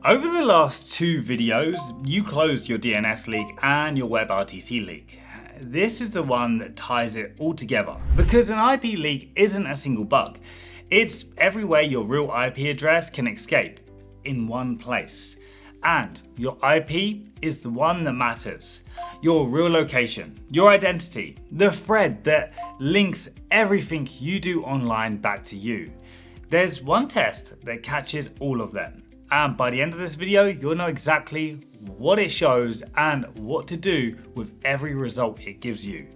Over the last two videos, you closed your DNS leak and your WebRTC leak. This is the one that ties it all together. Because an IP leak isn't a single bug. It's everywhere your real IP address can escape, in one place. And your IP is the one that matters. Your real location, your identity, the thread that links everything you do online back to you. There's one test that catches all of them. And by the end of this video, you'll know exactly what it shows and what to do with every result it gives you.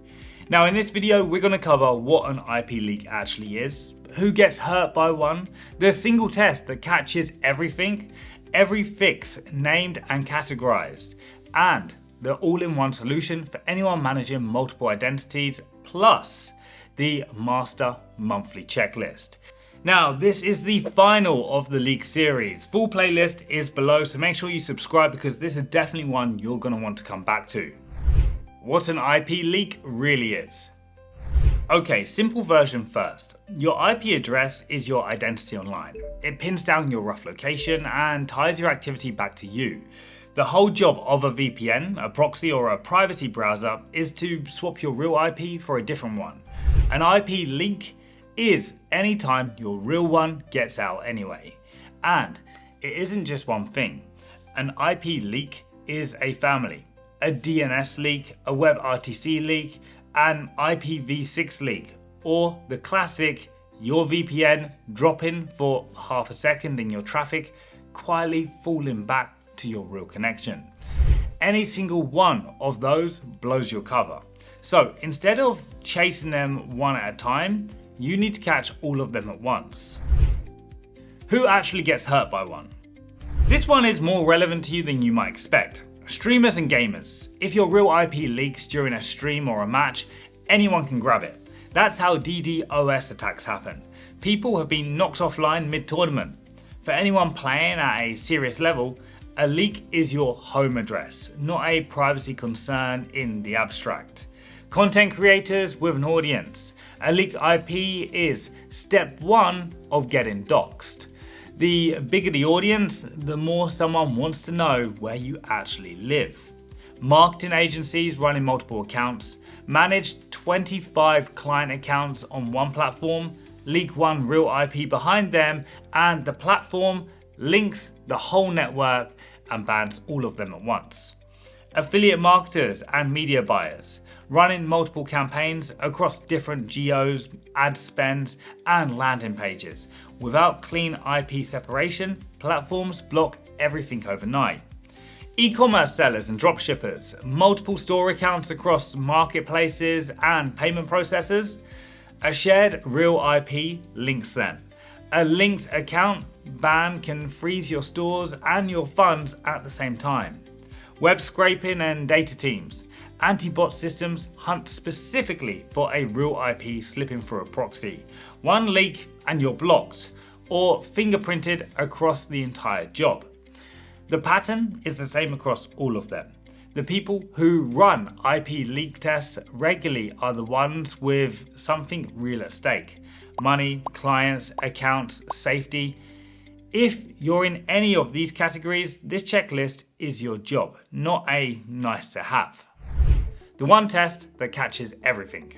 Now in this video, we're going to cover what an IP leak actually is, who gets hurt by one, the single test that catches everything, every fix named and categorized, and the all-in-one solution for anyone managing multiple identities, plus the master monthly checklist. Now, this is the final of the leak series. Full playlist is below, so make sure you subscribe because this is definitely one you're going to want to come back to. What an IP leak really is. Okay, simple version first. Your IP address is your identity online. It pins down your rough location and ties your activity back to you. The whole job of a VPN, a proxy or a privacy browser is to swap your real IP for a different one. An IP leak is anytime your real one gets out anyway. And it isn't just one thing. An IP leak is a family. A DNS leak, a WebRTC leak, an IPv6 leak, or the classic your VPN dropping for half a second in your traffic, quietly falling back to your real connection. Any single one of those blows your cover. So instead of chasing them one at a time, you need to catch all of them at once. Who actually gets hurt by one? This one is more relevant to you than you might expect. Streamers and gamers. If your real IP leaks during a stream or a match, anyone can grab it. That's how DDoS attacks happen. People have been knocked offline mid-tournament. For anyone playing at a serious level, a leak is your home address, not a privacy concern in the abstract. Content creators with an audience. A leaked IP is step one of getting doxxed. The bigger the audience, the more someone wants to know where you actually live. Marketing agencies running multiple accounts, manage 25 client accounts on one platform, leak one real IP behind them, and the platform links the whole network and bans all of them at once. Affiliate marketers and media buyers, running multiple campaigns across different geos, ad spends, and landing pages. Without clean IP separation, platforms block everything overnight. E-commerce sellers and dropshippers, multiple store accounts across marketplaces and payment processors. A shared real IP links them. A linked account ban can freeze your stores and your funds at the same time. Web scraping and data teams. Anti-bot systems hunt specifically for a real IP slipping through a proxy. One leak and you're blocked, or fingerprinted across the entire job. The pattern is the same across all of them. The people who run IP leak tests regularly are the ones with something real at stake. Money, clients, accounts, safety. If you're in any of these categories, this checklist is your job, not a nice to have. The one test that catches everything.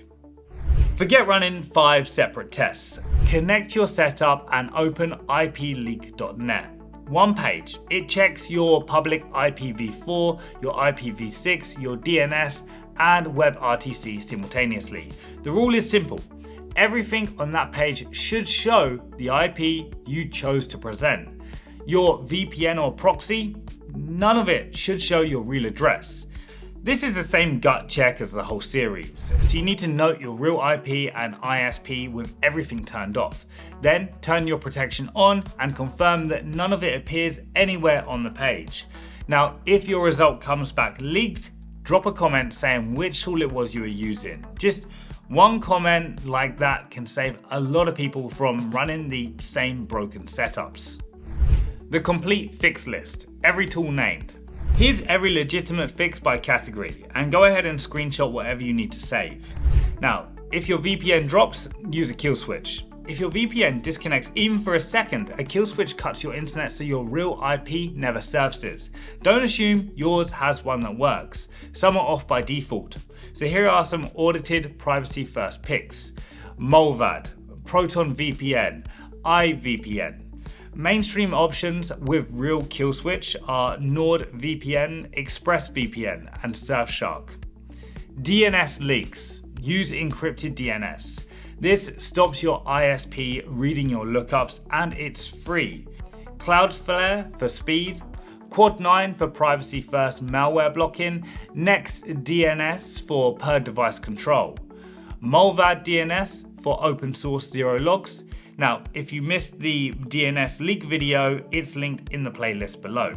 Forget running 5 separate tests. Connect your setup and open ipleak.net. One page. It checks your public IPv4, your IPv6, your DNS, and WebRTC simultaneously. The rule is simple. Everything on that page should show the IP you chose to present. Your VPN or proxy, none of it should show your real address. This is the same gut check as the whole series, so you need to note your real IP and ISP with everything turned off. Then turn your protection on and confirm that none of it appears anywhere on the page. Now, if your result comes back leaked, drop a comment saying which tool it was you were using. Just one comment like that can save a lot of people from running the same broken setups. The complete fix list, every tool named. Here's every legitimate fix by category, and go ahead and screenshot whatever you need to save. Now, if your VPN drops, use a kill switch. If your VPN disconnects even for a second, a kill switch cuts your internet so your real IP never surfaces. Don't assume yours has one that works. Some are off by default. So here are some audited privacy first picks. Mullvad, Proton VPN, IVPN. Mainstream options with real kill switch are NordVPN, ExpressVPN, and Surfshark. DNS leaks. Use encrypted DNS. This stops your ISP reading your lookups and it's free. Cloudflare for speed, Quad9 for privacy first malware blocking, NextDNS for per device control, Mullvad DNS for open source zero logs. Now, if you missed the DNS leak video, it's linked in the playlist below.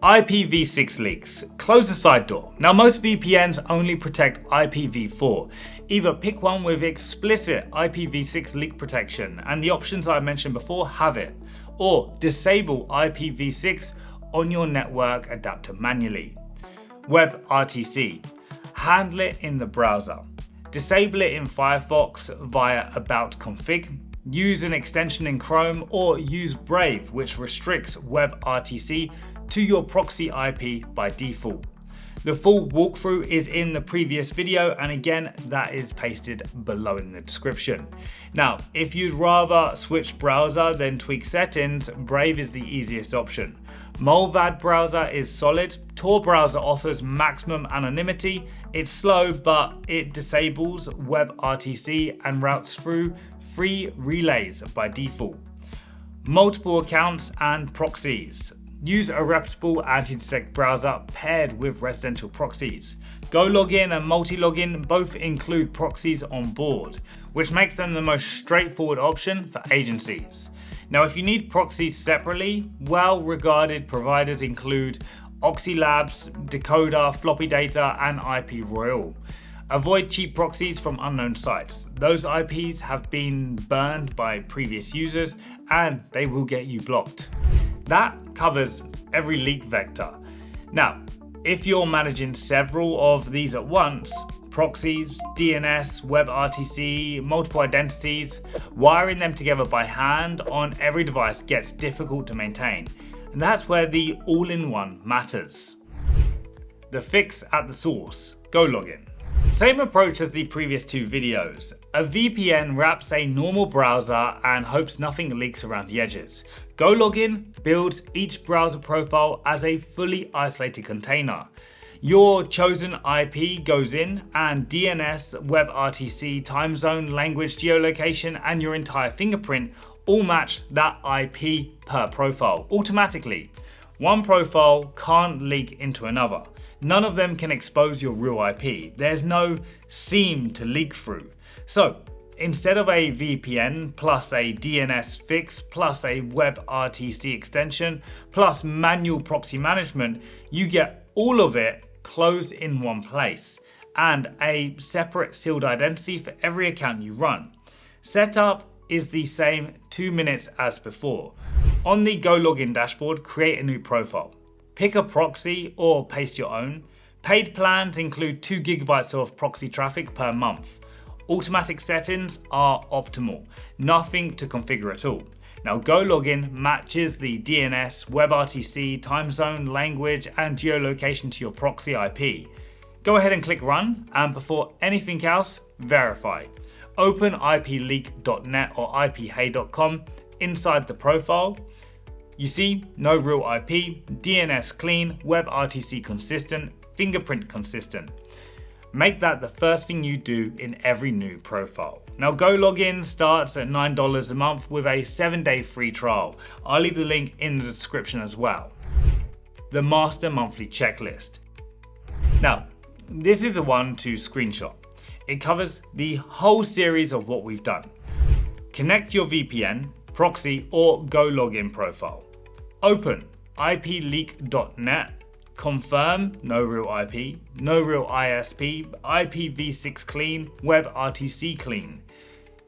IPv6 leaks. Close the side door. Now, most VPNs only protect IPv4. Either pick one with explicit IPv6 leak protection, and the options I mentioned before have it, or disable IPv6 on your network adapter manually. WebRTC. Handle it in the browser. Disable it in Firefox via About Config. Use an extension in Chrome or use Brave, which restricts WebRTC to your proxy IP by default. The full walkthrough is in the previous video, and again, that is pasted below in the description. Now, if you'd rather switch browser than tweak settings, Brave is the easiest option. Mullvad browser is solid. Tor browser offers maximum anonymity. It's slow, but it disables WebRTC and routes through free relays by default. Multiple accounts and proxies. Use a reputable anti-detect browser paired with residential proxies. GoLogin and multi-login both include proxies on board, which makes them the most straightforward option for agencies. Now, if you need proxies separately, well-regarded providers include Oxylabs, Decodo, Floppy Data, and IPRoyal. Avoid cheap proxies from unknown sites. Those IPs have been burned by previous users and they will get you blocked. That covers every leak vector. Now, if you're managing several of these at once, proxies, DNS, WebRTC, multiple identities, wiring them together by hand on every device gets difficult to maintain. And that's where the all-in-one matters. The fix at the source, GoLogin. Same approach as the previous two videos. A VPN wraps a normal browser and hopes nothing leaks around the edges. GoLogin builds each browser profile as a fully isolated container. Your chosen IP goes in and DNS, WebRTC, time zone, language, geolocation, and your entire fingerprint all match that IP per profile automatically. One profile can't leak into another. None of them can expose your real IP. There's no seam to leak through. So instead of a VPN plus a DNS fix plus a WebRTC extension plus manual proxy management, you get all of it closed in one place and a separate sealed identity for every account you run. Setup is the same 2 minutes as before. On the GoLogin dashboard, create a new profile. Pick a proxy or paste your own. Paid plans include 2 GB of proxy traffic per month. Automatic settings are optimal. Nothing to configure at all. Now, GoLogin matches the DNS, WebRTC, time zone, language, and geolocation to your proxy IP. Go ahead and click run, and before anything else, verify. Open ipleak.net or iphay.com inside the profile. You see, no real IP, DNS clean, WebRTC consistent, fingerprint consistent. Make that the first thing you do in every new profile. Now, GoLogin starts at $9 a month with a 7-day free trial. I'll leave the link in the description as well. The master monthly checklist. Now, this is the one to screenshot. It covers the whole series of what we've done. Connect your VPN, proxy, or GoLogin profile. Open ipleak.net. Confirm no real IP, no real ISP, IPv6 clean, WebRTC clean.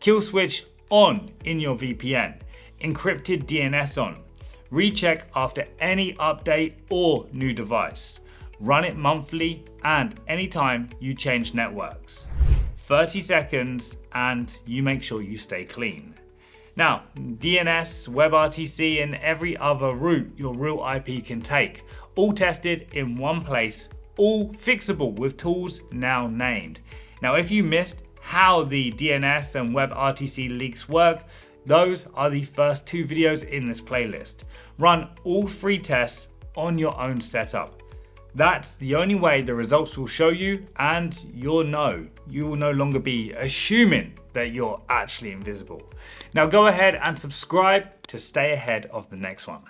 Kill switch on in your VPN. Encrypted DNS on. Recheck after any update or new device. Run it monthly and anytime you change networks. 30 seconds and you make sure you stay clean. Now, DNS, WebRTC, and every other route your real IP can take, all tested in one place, all fixable with tools now named. Now, if you missed how the DNS and WebRTC leaks work, those are the first 2 videos in this playlist. Run all 3 tests on your own setup. That's the only way the results will show you, and you will no longer be assuming that you're actually invisible. Now go ahead and subscribe to stay ahead of the next one.